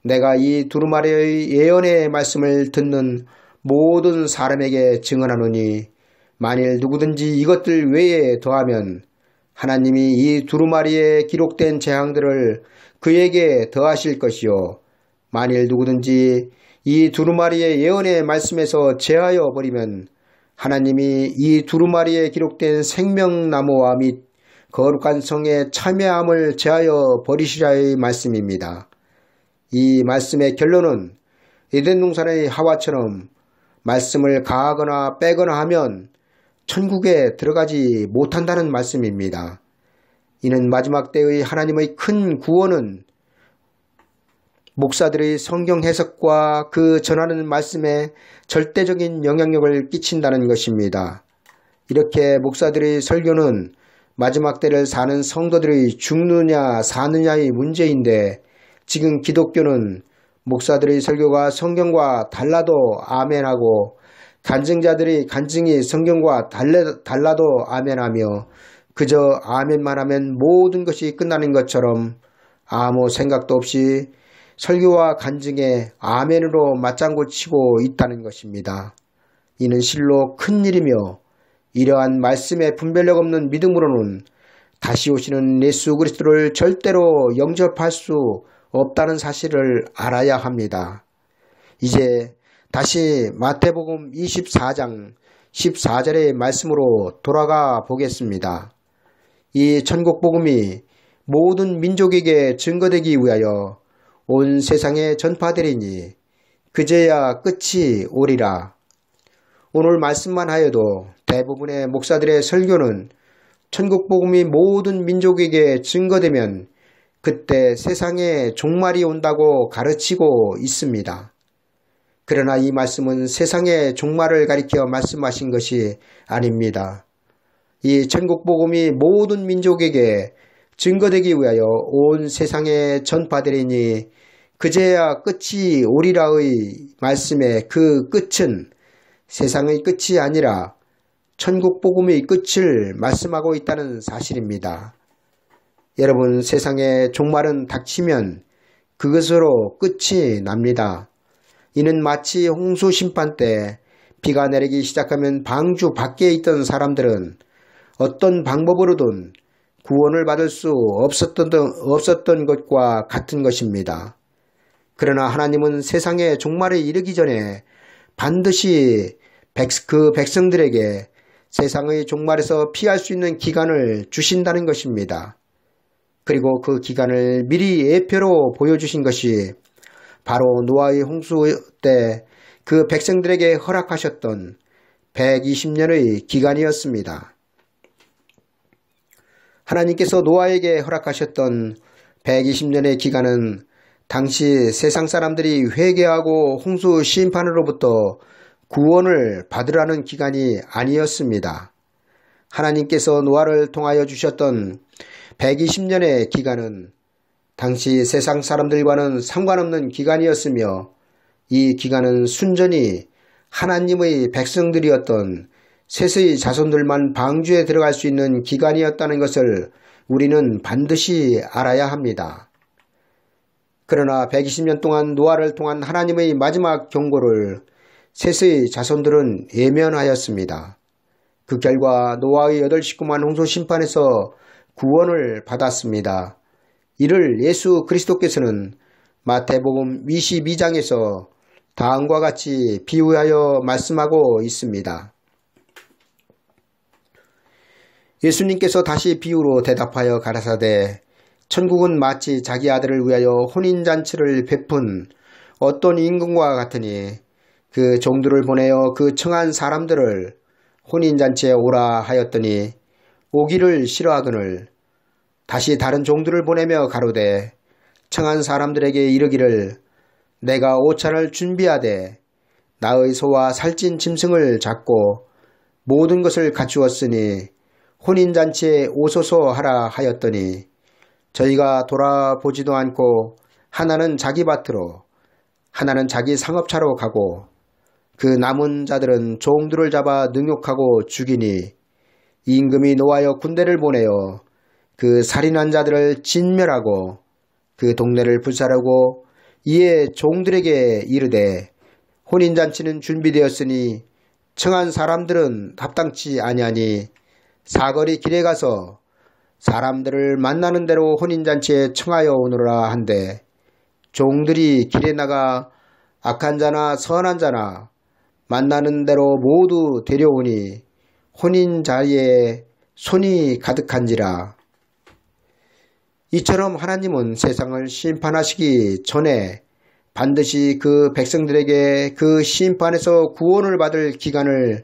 내가 이 두루마리의 예언의 말씀을 듣는 모든 사람에게 증언하노니 만일 누구든지 이것들 외에 더하면 하나님이 이 두루마리에 기록된 재앙들을 그에게 더하실 것이요 만일 누구든지 이 두루마리의 예언의 말씀에서 제하여 버리면 하나님이 이 두루마리에 기록된 생명나무와 및 거룩한 성의 참여함을 제하여 버리시라의 말씀입니다. 이 말씀의 결론은 에덴 동산의 하와처럼 말씀을 가하거나 빼거나 하면 천국에 들어가지 못한다는 말씀입니다. 이는 마지막 때의 하나님의 큰 구원은 목사들의 성경 해석과 그 전하는 말씀에 절대적인 영향력을 끼친다는 것입니다. 이렇게 목사들의 설교는 마지막 때를 사는 성도들의 죽느냐 사느냐의 문제인데 지금 기독교는 목사들의 설교가 성경과 달라도 아멘하고 간증자들의 간증이 성경과 달라도 아멘하며 그저 아멘만 하면 모든 것이 끝나는 것처럼 아무 생각도 없이 설교와 간증에 아멘으로 맞장구 치고 있다는 것입니다. 이는 실로 큰일이며 이러한 말씀에 분별력 없는 믿음으로는 다시 오시는 예수 그리스도를 절대로 영접할 수 없다는 사실을 알아야 합니다. 이제 다시 마태복음 24장 14절의 말씀으로 돌아가 보겠습니다. 이 천국복음이 모든 민족에게 증거되기 위하여 온 세상에 전파되리니 그제야 끝이 오리라. 오늘 말씀만 하여도 대부분의 목사들의 설교는 천국복음이 모든 민족에게 증거되면 그때 세상에 종말이 온다고 가르치고 있습니다. 그러나 이 말씀은 세상의 종말을 가리켜 말씀하신 것이 아닙니다. 이 천국 복음이 모든 민족에게 증거되기 위하여 온 세상에 전파되리니 그제야 끝이 오리라의 말씀의 그 끝은 세상의 끝이 아니라 천국 복음의 끝을 말씀하고 있다는 사실입니다. 여러분, 세상의 종말은 닥치면 그것으로 끝이 납니다. 이는 마치 홍수 심판 때 비가 내리기 시작하면 방주 밖에 있던 사람들은 어떤 방법으로든 구원을 받을 수 없었던 것과 같은 것입니다. 그러나 하나님은 세상의 종말에 이르기 전에 반드시 그 백성들에게 세상의 종말에서 피할 수 있는 기간을 주신다는 것입니다. 그리고 그 기간을 미리 예표로 보여주신 것이 바로 노아의 홍수 때 그 백성들에게 허락하셨던 120년의 기간이었습니다. 하나님께서 노아에게 허락하셨던 120년의 기간은 당시 세상 사람들이 회개하고 홍수 심판으로부터 구원을 받으라는 기간이 아니었습니다. 하나님께서 노아를 통하여 주셨던 120년의 기간은 당시 세상 사람들과는 상관없는 기간이었으며 이 기간은 순전히 하나님의 백성들이었던 셋의 자손들만 방주에 들어갈 수 있는 기간이었다는 것을 우리는 반드시 알아야 합니다. 그러나 120년 동안 노아를 통한 하나님의 마지막 경고를 셋의 자손들은 예면하였습니다. 그 결과 노아의 8 식구만 홍수 심판에서 구원을 받았습니다. 이를 예수 그리스도께서는 마태복음 22장에서 다음과 같이 비유하여 말씀하고 있습니다. 예수님께서 다시 비유로 대답하여 가라사대 천국은 마치 자기 아들을 위하여 혼인잔치를 베푼 어떤 임금과 같으니 그 종들을 보내어 그 청한 사람들을 혼인잔치에 오라 하였더니 오기를 싫어하거늘 다시 다른 종들을 보내며 가로되 청한 사람들에게 이르기를 내가 오찬을 준비하되 나의 소와 살찐 짐승을 잡고 모든 것을 갖추었으니 혼인잔치에 오소서 하라 하였더니 저희가 돌아보지도 않고 하나는 자기 밭으로 하나는 자기 상업차로 가고 그 남은 자들은 종들을 잡아 능욕하고 죽이니 임금이 노하여 군대를 보내어 그 살인한 자들을 진멸하고 그 동네를 불사르고 이에 종들에게 이르되 혼인잔치는 준비되었으니 청한 사람들은 합당치 아니하니 사거리 길에 가서 사람들을 만나는 대로 혼인잔치에 청하여 오너라 한데 종들이 길에 나가 악한 자나 선한 자나 만나는 대로 모두 데려오니 혼인자리에 손이 가득한지라. 이처럼 하나님은 세상을 심판하시기 전에 반드시 그 백성들에게 그 심판에서 구원을 받을 기간을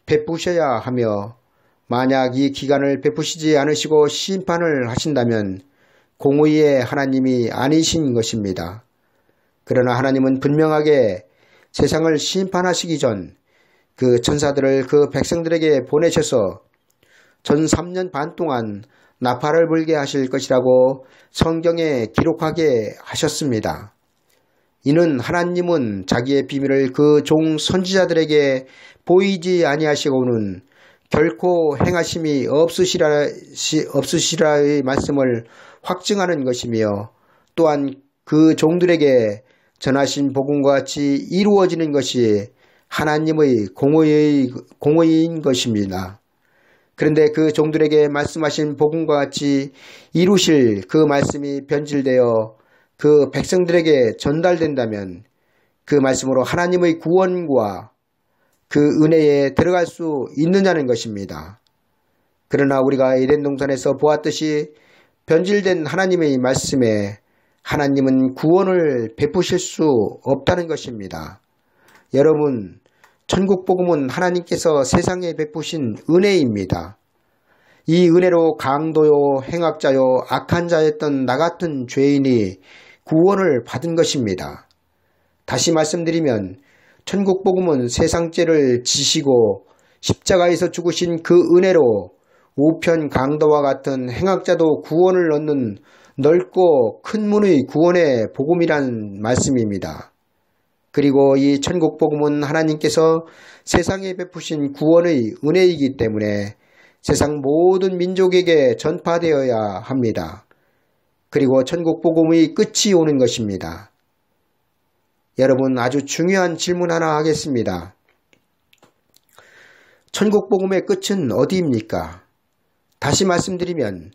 베푸셔야 하며 만약 이 기간을 베푸시지 않으시고 심판을 하신다면 공의의 하나님이 아니신 것입니다. 그러나 하나님은 분명하게 세상을 심판하시기 전 그 천사들을 그 백성들에게 보내셔서 전 3년 반 동안 나팔을 불게 하실 것이라고 성경에 기록하게 하셨습니다. 이는 하나님은 자기의 비밀을 그 종 선지자들에게 보이지 아니하시고는 결코 행하심이 없으시라의 말씀을 확증하는 것이며 또한 그 종들에게 전하신 복음과 같이 이루어지는 것이 하나님의 공의인 것입니다. 그런데 그 종들에게 말씀하신 복음과 같이 이루실 그 말씀이 변질되어 그 백성들에게 전달된다면 그 말씀으로 하나님의 구원과 그 은혜에 들어갈 수 있느냐는 것입니다. 그러나 우리가 에덴 동산에서 보았듯이 변질된 하나님의 말씀에 하나님은 구원을 베푸실 수 없다는 것입니다. 여러분, 천국 복음은 하나님께서 세상에 베푸신 은혜입니다. 이 은혜로 강도요, 행악자요, 악한 자였던 나 같은 죄인이 구원을 받은 것입니다. 다시 말씀드리면 천국 복음은 세상 죄를 지시고 십자가에서 죽으신 그 은혜로 우편 강도와 같은 행악자도 구원을 얻는 넓고 큰 문의 구원의 복음이란 말씀입니다. 그리고 이 천국 복음은 하나님께서 세상에 베푸신 구원의 은혜이기 때문에 세상 모든 민족에게 전파되어야 합니다. 그리고 천국 복음의 끝이 오는 것입니다. 여러분, 아주 중요한 질문 하나 하겠습니다. 천국 복음의 끝은 어디입니까? 다시 말씀드리면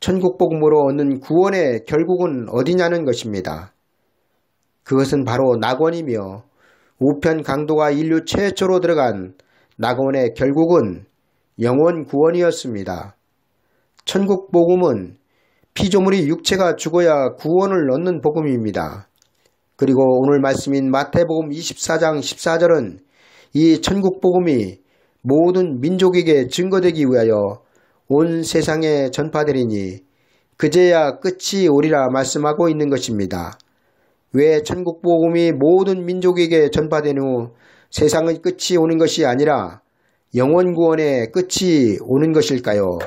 천국 복음으로 얻는 구원의 결국은 어디냐는 것입니다. 그것은 바로 낙원이며 우편 강도가 인류 최초로 들어간 낙원의 결국은 영원 구원이었습니다. 천국 복음은 피조물이 육체가 죽어야 구원을 얻는 복음입니다. 그리고 오늘 말씀인 마태복음 24장 14절은 이 천국 복음이 모든 민족에게 증거되기 위하여 온 세상에 전파되리니 그제야 끝이 오리라 말씀하고 있는 것입니다. 왜 천국 복음이 모든 민족에게 전파된 후 세상의 끝이 오는 것이 아니라 영원 구원의 끝이 오는 것일까요?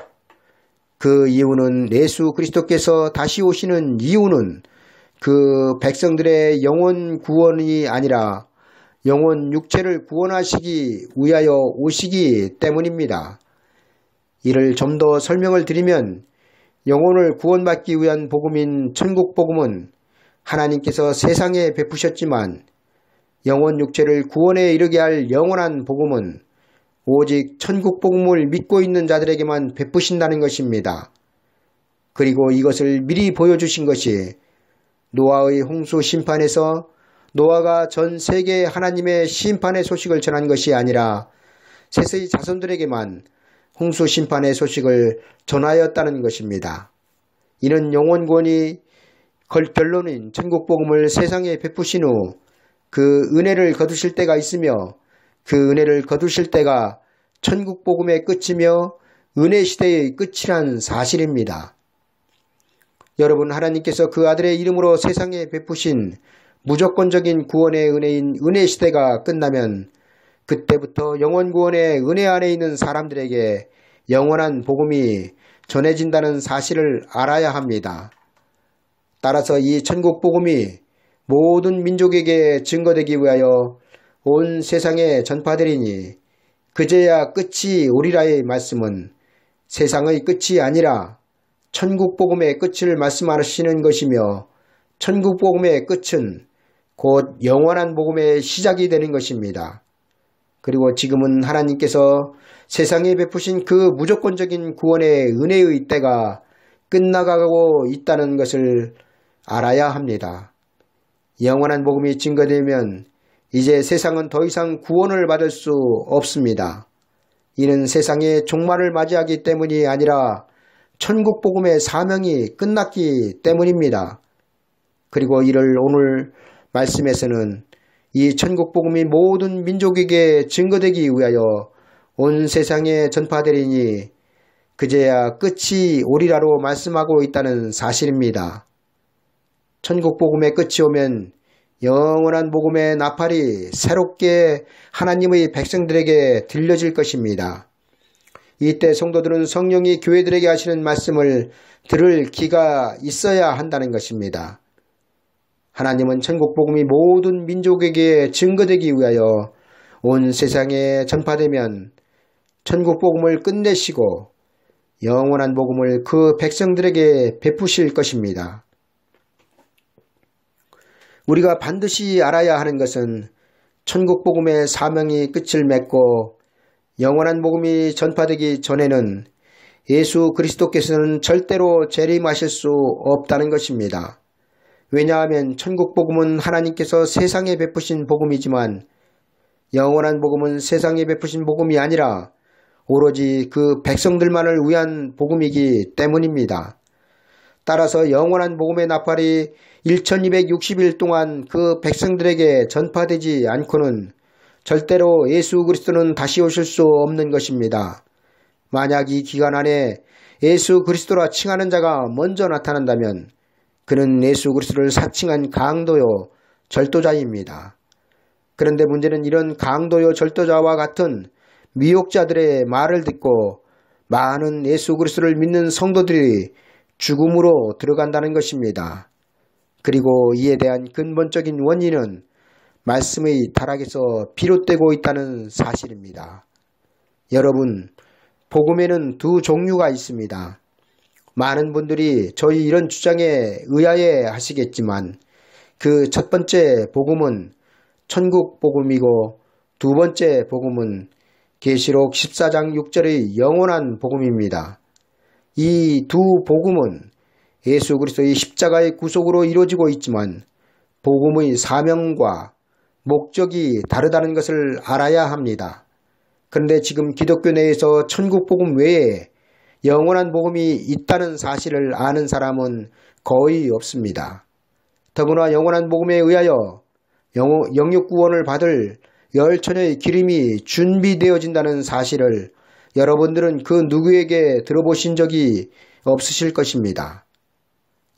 그 이유는 예수 그리스도께서 다시 오시는 이유는 그 백성들의 영원 구원이 아니라 영원 육체를 구원하시기 위하여 오시기 때문입니다. 이를 좀 더 설명을 드리면 영혼을 구원받기 위한 복음인 천국 복음은 하나님께서 세상에 베푸셨지만 영원 육체를 구원에 이르게 할 영원한 복음은 오직 천국 복음을 믿고 있는 자들에게만 베푸신다는 것입니다. 그리고 이것을 미리 보여주신 것이 노아의 홍수 심판에서 노아가 전 세계에 하나님의 심판의 소식을 전한 것이 아니라 셋의 자손들에게만 홍수 심판의 소식을 전하였다는 것입니다. 이는 영원 구원이 결론인 천국 복음을 세상에 베푸신 후 그 은혜를 거두실 때가 있으며 그 은혜를 거두실 때가 천국 복음의 끝이며 은혜 시대의 끝이란 사실입니다. 여러분, 하나님께서 그 아들의 이름으로 세상에 베푸신 무조건적인 구원의 은혜인 은혜 시대가 끝나면 그때부터 영원 구원의 은혜 안에 있는 사람들에게 영원한 복음이 전해진다는 사실을 알아야 합니다. 따라서 이 천국 복음이 모든 민족에게 증거되기 위하여 온 세상에 전파되리니 그제야 끝이 오리라의 말씀은 세상의 끝이 아니라 천국 복음의 끝을 말씀하시는 것이며 천국 복음의 끝은 곧 영원한 복음의 시작이 되는 것입니다. 그리고 지금은 하나님께서 세상에 베푸신 그 무조건적인 구원의 은혜의 때가 끝나가고 있다는 것을 알아야 합니다. 영원한 복음이 증거되면 이제 세상은 더 이상 구원을 받을 수 없습니다. 이는 세상의 종말을 맞이하기 때문이 아니라 천국 복음의 사명이 끝났기 때문입니다. 그리고 이를 오늘 말씀에서는 이 천국 복음이 모든 민족에게 증거되기 위하여 온 세상에 전파되리니 그제야 끝이 오리라로 말씀하고 있다는 사실입니다. 천국 복음의 끝이 오면 영원한 복음의 나팔이 새롭게 하나님의 백성들에게 들려질 것입니다. 이때 성도들은 성령이 교회들에게 하시는 말씀을 들을 귀가 있어야 한다는 것입니다. 하나님은 천국 복음이 모든 민족에게 증거되기 위하여 온 세상에 전파되면 천국 복음을 끝내시고 영원한 복음을 그 백성들에게 베푸실 것입니다. 우리가 반드시 알아야 하는 것은 천국 복음의 사명이 끝을 맺고 영원한 복음이 전파되기 전에는 예수 그리스도께서는 절대로 재림하실 수 없다는 것입니다. 왜냐하면 천국 복음은 하나님께서 세상에 베푸신 복음이지만 영원한 복음은 세상에 베푸신 복음이 아니라 오로지 그 백성들만을 위한 복음이기 때문입니다. 따라서 영원한 복음의 나팔이 1260일 동안 그 백성들에게 전파되지 않고는 절대로 예수 그리스도는 다시 오실 수 없는 것입니다. 만약 이 기간 안에 예수 그리스도라 칭하는 자가 먼저 나타난다면 그는 예수 그리스도를 사칭한 강도요 절도자입니다. 그런데 문제는 이런 강도요 절도자와 같은 미혹자들의 말을 듣고 많은 예수 그리스도를 믿는 성도들이 죽음으로 들어간다는 것입니다. 그리고 이에 대한 근본적인 원인은 말씀의 타락에서 비롯되고 있다는 사실입니다. 여러분, 복음에는 두 종류가 있습니다. 많은 분들이 저희 이런 주장에 의아해 하시겠지만 그 첫 번째 복음은 천국 복음이고 두 번째 복음은 계시록 14장 6절의 영원한 복음입니다. 이 두 복음은 예수 그리스도의 십자가의 구속으로 이루어지고 있지만 복음의 사명과 목적이 다르다는 것을 알아야 합니다. 그런데 지금 기독교 내에서 천국 복음 외에 영원한 복음이 있다는 사실을 아는 사람은 거의 없습니다. 더구나 영원한 복음에 의하여 영육 구원을 받을 열처녀의 기름이 준비되어진다는 사실을 여러분들은 그 누구에게 들어보신 적이 없으실 것입니다.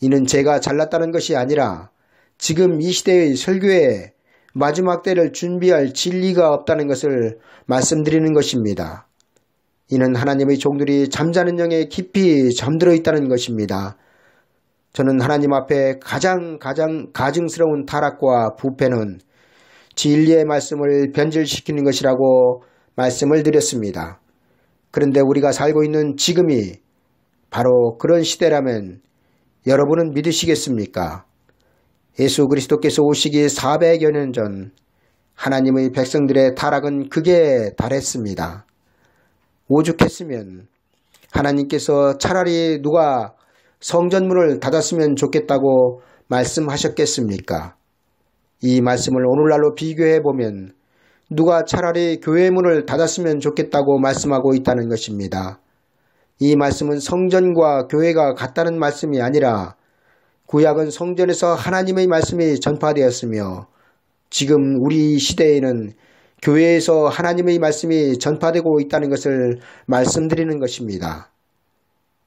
이는 제가 잘났다는 것이 아니라 지금 이 시대의 설교에 마지막 때를 준비할 진리가 없다는 것을 말씀드리는 것입니다. 이는 하나님의 종들이 잠자는 영에 깊이 잠들어 있다는 것입니다. 저는 하나님 앞에 가장 가증스러운 타락과 부패는 진리의 말씀을 변질시키는 것이라고 말씀을 드렸습니다. 그런데 우리가 살고 있는 지금이 바로 그런 시대라면 여러분은 믿으시겠습니까? 예수 그리스도께서 오시기 400여 년 전 하나님의 백성들의 타락은 극에 달했습니다. 오죽했으면 하나님께서 차라리 누가 성전문을 닫았으면 좋겠다고 말씀하셨겠습니까? 이 말씀을 오늘날로 비교해 보면 누가 차라리 교회 문을 닫았으면 좋겠다고 말씀하고 있다는 것입니다. 이 말씀은 성전과 교회가 같다는 말씀이 아니라 구약은 성전에서 하나님의 말씀이 전파되었으며 지금 우리 시대에는 교회에서 하나님의 말씀이 전파되고 있다는 것을 말씀드리는 것입니다.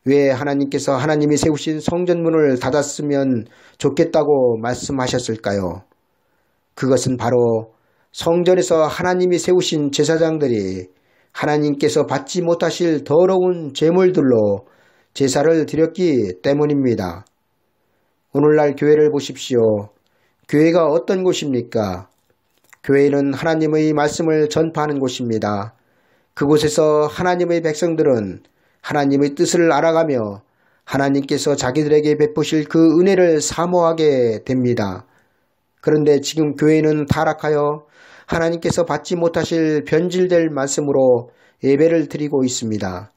왜 하나님께서 하나님이 세우신 성전문을 닫았으면 좋겠다고 말씀하셨을까요? 그것은 바로 성전에서 하나님이 세우신 제사장들이 하나님께서 받지 못하실 더러운 제물들로 제사를 드렸기 때문입니다. 오늘날 교회를 보십시오. 교회가 어떤 곳입니까? 교회는 하나님의 말씀을 전파하는 곳입니다. 그곳에서 하나님의 백성들은 하나님의 뜻을 알아가며 하나님께서 자기들에게 베푸실 그 은혜를 사모하게 됩니다. 그런데 지금 교회는 타락하여 하나님께서 받지 못하실 변질될 말씀으로 예배를 드리고 있습니다.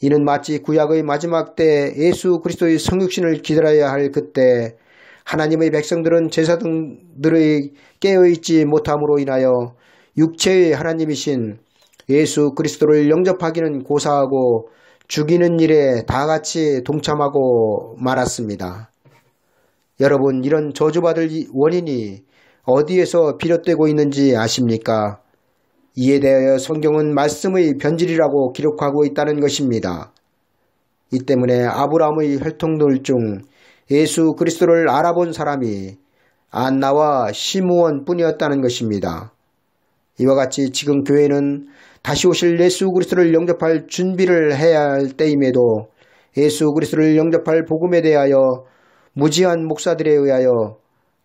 이는 마치 구약의 마지막 때 예수 그리스도의 성육신을 기다려야 할 그때 하나님의 백성들은 제사장들의 깨어있지 못함으로 인하여 육체의 하나님이신 예수 그리스도를 영접하기는 고사하고 죽이는 일에 다같이 동참하고 말았습니다. 여러분, 이런 저주받을 원인이 어디에서 비롯되고 있는지 아십니까? 이에 대하여 성경은 말씀의 변질이라고 기록하고 있다는 것입니다. 이 때문에 아브라함의 혈통들 중 예수 그리스도를 알아본 사람이 안나와 시므온 뿐이었다는 것입니다. 이와 같이 지금 교회는 다시 오실 예수 그리스도를 영접할 준비를 해야 할 때임에도 예수 그리스도를 영접할 복음에 대하여 무지한 목사들에 의하여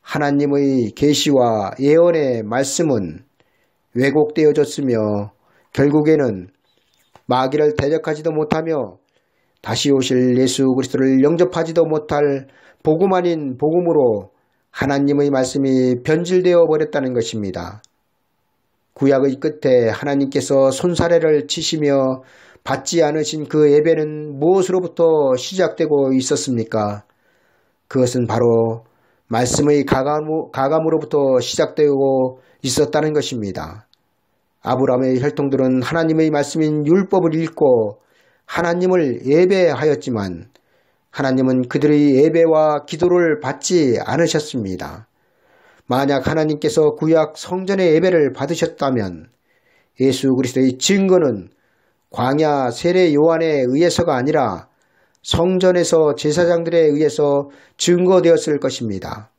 하나님의 계시와 예언의 말씀은 왜곡되어졌으며 결국에는 마귀를 대적하지도 못하며 다시 오실 예수 그리스도를 영접하지도 못할 복음 아닌 복음으로 하나님의 말씀이 변질되어 버렸다는 것입니다. 구약의 끝에 하나님께서 손사래를 치시며 받지 않으신 그 예배는 무엇으로부터 시작되고 있었습니까? 그것은 바로 말씀의 가감으로부터 시작되고 있었다는 것입니다. 아브라함의 혈통들은 하나님의 말씀인 율법을 읽고 하나님을 예배하였지만 하나님은 그들의 예배와 기도를 받지 않으셨습니다. 만약 하나님께서 구약 성전의 예배를 받으셨다면 예수 그리스도의 증거는 광야 세례 요한에 의해서가 아니라 성전에서 제사장들에 의해서 증거되었을 것입니다.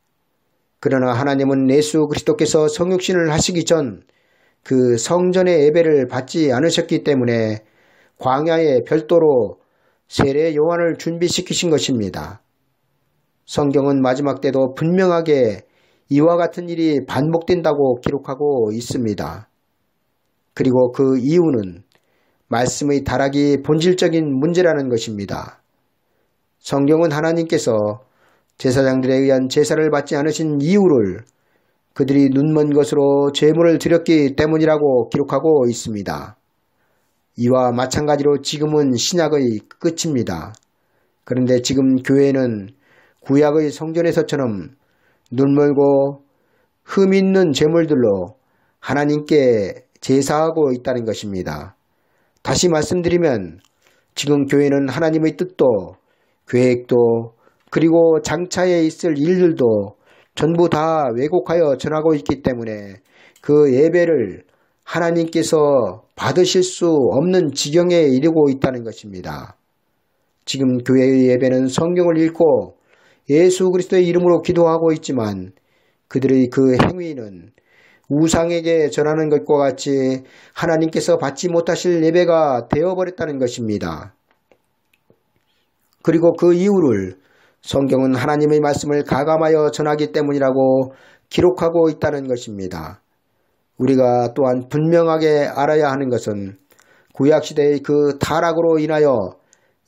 그러나 하나님은 예수 그리스도께서 성육신을 하시기 전 그 성전의 예배를 받지 않으셨기 때문에 광야에 별도로 세례 요한을 준비시키신 것입니다. 성경은 마지막 때도 분명하게 이와 같은 일이 반복된다고 기록하고 있습니다. 그리고 그 이유는 말씀의 타락이 본질적인 문제라는 것입니다. 성경은 하나님께서 제사장들에 의한 제사를 받지 않으신 이유를 그들이 눈먼 것으로 제물을 드렸기 때문이라고 기록하고 있습니다. 이와 마찬가지로 지금은 신약의 끝입니다. 그런데 지금 교회는 구약의 성전에서처럼 눈멀고 흠 있는 제물들로 하나님께 제사하고 있다는 것입니다. 다시 말씀드리면 지금 교회는 하나님의 뜻도 계획도 그리고 장차에 있을 일들도 전부 다 왜곡하여 전하고 있기 때문에 그 예배를 하나님께서 받으실 수 없는 지경에 이르고 있다는 것입니다. 지금 교회의 예배는 성경을 읽고 예수 그리스도의 이름으로 기도하고 있지만 그들의 그 행위는 우상에게 전하는 것과 같이 하나님께서 받지 못하실 예배가 되어버렸다는 것입니다. 그리고 그 이유를 성경은 하나님의 말씀을 가감하여 전하기 때문이라고 기록하고 있다는 것입니다. 우리가 또한 분명하게 알아야 하는 것은 구약시대의 그 타락으로 인하여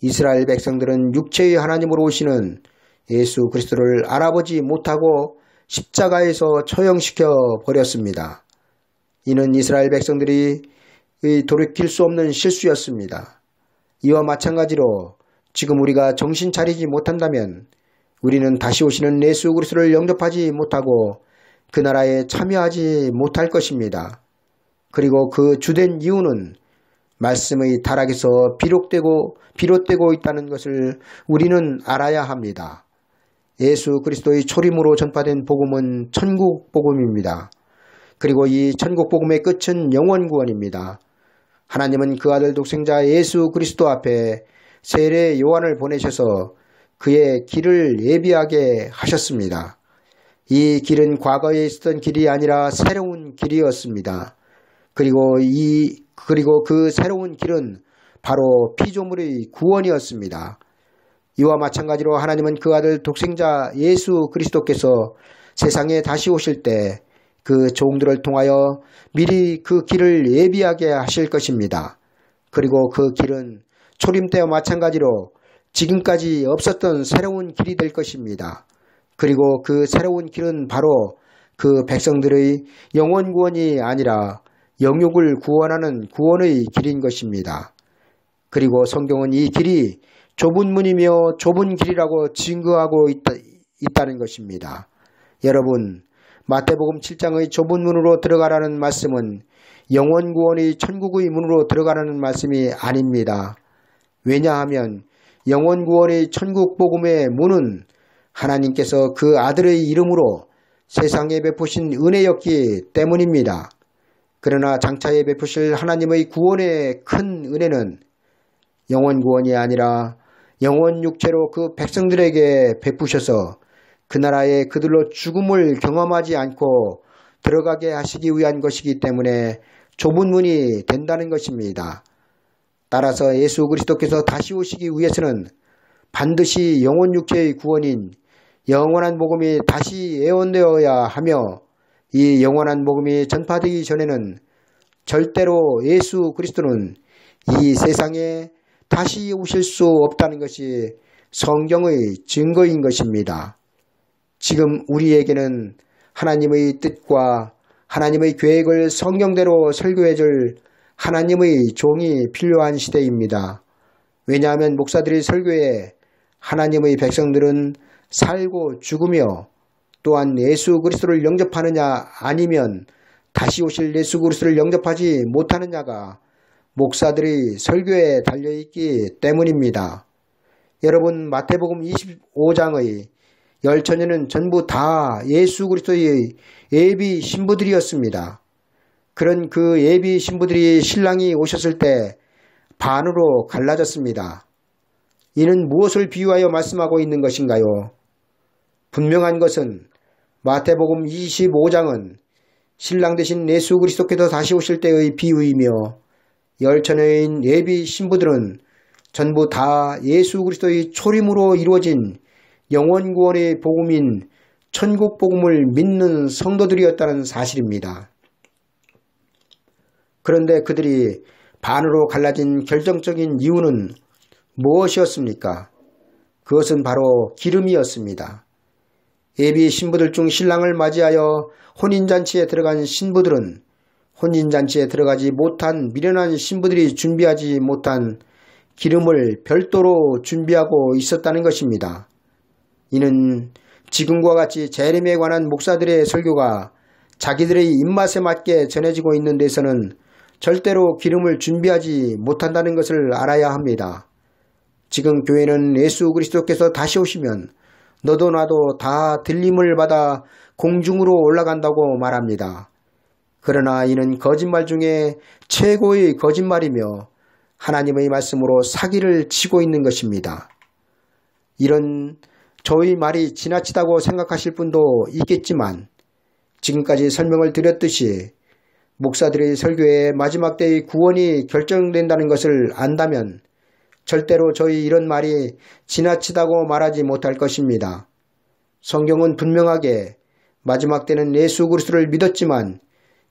이스라엘 백성들은 육체의 하나님으로 오시는 예수 그리스도를 알아보지 못하고 십자가에서 처형시켜 버렸습니다. 이는 이스라엘 백성들이 돌이킬 수 없는 실수였습니다. 이와 마찬가지로 지금 우리가 정신 차리지 못한다면 우리는 다시 오시는 예수 그리스도를 영접하지 못하고 그 나라에 참여하지 못할 것입니다. 그리고 그 주된 이유는 말씀의 타락에서 비롯되고 있다는 것을 우리는 알아야 합니다. 예수 그리스도의 초림으로 전파된 복음은 천국 복음입니다. 그리고 이 천국 복음의 끝은 영원 구원입니다. 하나님은 그 아들 독생자 예수 그리스도 앞에 세례 요한을 보내셔서 그의 길을 예비하게 하셨습니다. 이 길은 과거에 있었던 길이 아니라 새로운 길이었습니다. 그리고 그 새로운 길은 바로 피조물의 구원이었습니다. 이와 마찬가지로 하나님은 그 아들 독생자 예수 그리스도께서 세상에 다시 오실 때 그 종들을 통하여 미리 그 길을 예비하게 하실 것입니다. 그리고 그 길은 초림 때와 마찬가지로 지금까지 없었던 새로운 길이 될 것입니다. 그리고 그 새로운 길은 바로 그 백성들의 영원 구원이 아니라 영육을 구원하는 구원의 길인 것입니다. 그리고 성경은 이 길이 좁은 문이며 좁은 길이라고 증거하고 있다는 것입니다. 여러분, 마태복음 7장의 좁은 문으로 들어가라는 말씀은 영원 구원의 천국의 문으로 들어가라는 말씀이 아닙니다. 왜냐하면 영원 구원의 천국 복음의 문은 하나님께서 그 아들의 이름으로 세상에 베푸신 은혜였기 때문입니다. 그러나 장차에 베푸실 하나님의 구원의 큰 은혜는 영원 구원이 아니라 영원 육체로 그 백성들에게 베푸셔서 그 나라에 그들로 죽음을 경험하지 않고 들어가게 하시기 위한 것이기 때문에 좁은 문이 된다는 것입니다. 따라서 예수 그리스도께서 다시 오시기 위해서는 반드시 영원 육체의 구원인 영원한 복음이 다시 예언되어야 하며 이 영원한 복음이 전파되기 전에는 절대로 예수 그리스도는 이 세상에 다시 오실 수 없다는 것이 성경의 증거인 것입니다. 지금 우리에게는 하나님의 뜻과 하나님의 계획을 성경대로 설교해 줄 하나님의 종이 필요한 시대입니다. 왜냐하면 목사들의 설교에 하나님의 백성들은 살고 죽으며 또한 예수 그리스도를 영접하느냐 아니면 다시 오실 예수 그리스도를 영접하지 못하느냐가 목사들의 설교에 달려있기 때문입니다. 여러분, 마태복음 25장의 열처녀는 전부 다 예수 그리스도의 예비 신부들이었습니다. 그런 그 예비 신부들이 신랑이 오셨을 때 반으로 갈라졌습니다. 이는 무엇을 비유하여 말씀하고 있는 것인가요? 분명한 것은 마태복음 25장은 신랑 되신 예수 그리스도께서 다시 오실 때의 비유이며 열처녀인 예비 신부들은 전부 다 예수 그리스도의 초림으로 이루어진 영원 구원의 복음인 천국 복음을 믿는 성도들이었다는 사실입니다. 그런데 그들이 반으로 갈라진 결정적인 이유는 무엇이었습니까? 그것은 바로 기름이었습니다. 예비 신부들 중 신랑을 맞이하여 혼인잔치에 들어간 신부들은 혼인잔치에 들어가지 못한 미련한 신부들이 준비하지 못한 기름을 별도로 준비하고 있었다는 것입니다. 이는 지금과 같이 재림에 관한 목사들의 설교가 자기들의 입맛에 맞게 전해지고 있는 데서는 절대로 기름을 준비하지 못한다는 것을 알아야 합니다. 지금 교회는 예수 그리스도께서 다시 오시면 너도 나도 다 들림을 받아 공중으로 올라간다고 말합니다. 그러나 이는 거짓말 중에 최고의 거짓말이며 하나님의 말씀으로 사기를 치고 있는 것입니다. 이런 저의 말이 지나치다고 생각하실 분도 있겠지만 지금까지 설명을 드렸듯이 목사들의 설교에 마지막 때의 구원이 결정된다는 것을 안다면 절대로 저희 이런 말이 지나치다고 말하지 못할 것입니다. 성경은 분명하게 마지막 때는 예수 그리스도를 믿었지만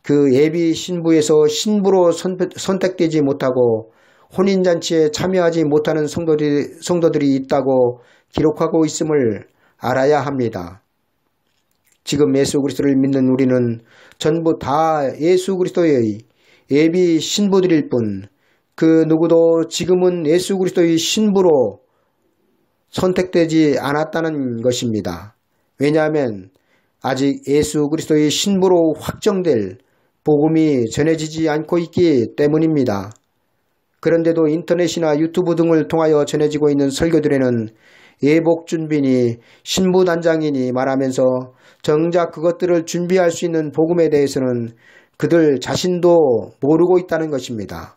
그 예비 신부에서 신부로 선택되지 못하고 혼인잔치에 참여하지 못하는 성도들이 있다고 기록하고 있음을 알아야 합니다. 지금 예수 그리스도를 믿는 우리는 전부 다 예수 그리스도의 예비 신부들일 뿐 그 누구도 지금은 예수 그리스도의 신부로 선택되지 않았다는 것입니다. 왜냐하면 아직 예수 그리스도의 신부로 확정될 복음이 전해지지 않고 있기 때문입니다. 그런데도 인터넷이나 유튜브 등을 통하여 전해지고 있는 설교들에는 예복준비니 신부단장이니 말하면서 정작 그것들을 준비할 수 있는 복음에 대해서는 그들 자신도 모르고 있다는 것입니다.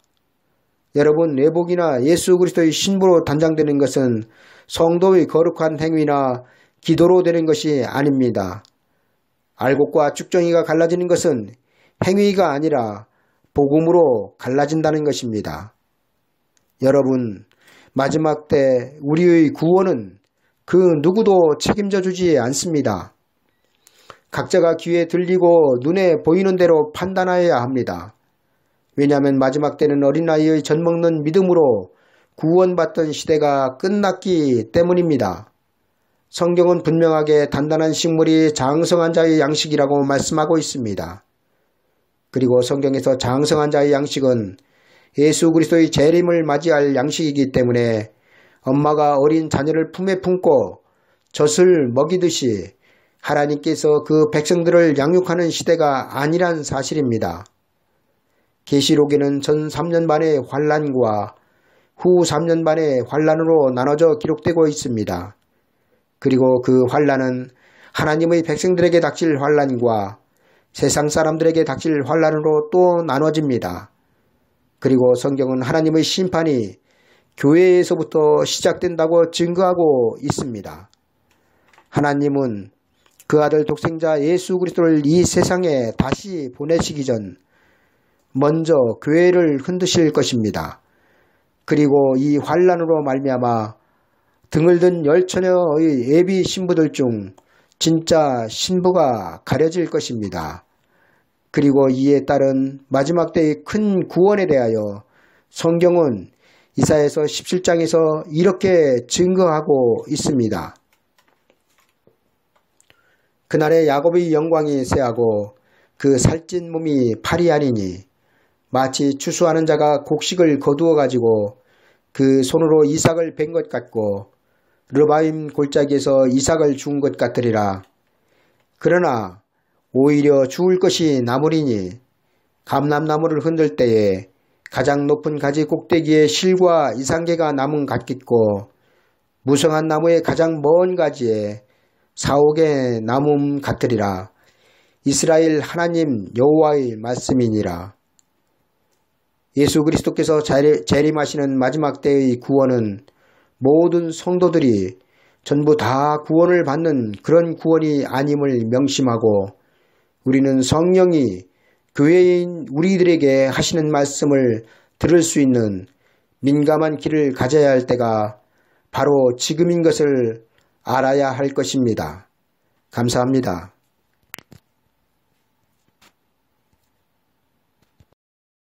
여러분, 예복이나 예수 그리스도의 신부로 단장되는 것은 성도의 거룩한 행위나 기도로 되는 것이 아닙니다. 알곡과 쭉정이가 갈라지는 것은 행위가 아니라 복음으로 갈라진다는 것입니다. 여러분, 마지막 때 우리의 구원은 그 누구도 책임져 주지 않습니다. 각자가 귀에 들리고 눈에 보이는 대로 판단하여야 합니다. 왜냐하면 마지막 때는 어린아이의 젖먹는 믿음으로 구원받던 시대가 끝났기 때문입니다. 성경은 분명하게 단단한 식물이 장성한 자의 양식이라고 말씀하고 있습니다. 그리고 성경에서 장성한 자의 양식은 예수 그리스도의 재림을 맞이할 양식이기 때문에 엄마가 어린 자녀를 품에 품고 젖을 먹이듯이 하나님께서 그 백성들을 양육하는 시대가 아니란 사실입니다. 계시록에는 전 3년 반의 환란과 후 3년 반의 환란으로 나눠져 기록되고 있습니다. 그리고 그 환란은 하나님의 백성들에게 닥칠 환란과 세상 사람들에게 닥칠 환란으로 또 나눠집니다. 그리고 성경은 하나님의 심판이 교회에서부터 시작된다고 증거하고 있습니다. 하나님은 그 아들 독생자 예수 그리스도를 이 세상에 다시 보내시기 전 먼저 교회를 흔드실 것입니다. 그리고 이 환란으로 말미암아 등을 든 열처녀의 예비 신부들 중 진짜 신부가 가려질 것입니다. 그리고 이에 따른 마지막 때의 큰 구원에 대하여 성경은 이사야서 17장에서 이렇게 증거하고 있습니다. 그날에 야곱의 영광이 새하고 그 살찐 몸이 파리하리니 마치 추수하는 자가 곡식을 거두어 가지고 그 손으로 이삭을 벤 것 같고 르바임 골짜기에서 이삭을 주운 것 같으리라. 그러나 오히려 주울 것이 나무리니 감람나무를 흔들 때에 가장 높은 가지 꼭대기에 실과 이상개가 남은 같겠고 무성한 나무의 가장 먼 가지에 사옥의 나무 같으리라. 이스라엘 하나님 여호와의 말씀이니라. 예수 그리스도께서 재림하시는 마지막 때의 구원은 모든 성도들이 전부 다 구원을 받는 그런 구원이 아님을 명심하고 우리는 성령이 교회인 우리들에게 하시는 말씀을 들을 수 있는 민감한 귀를 가져야 할 때가 바로 지금인 것을 알아야 할 것입니다. 감사합니다.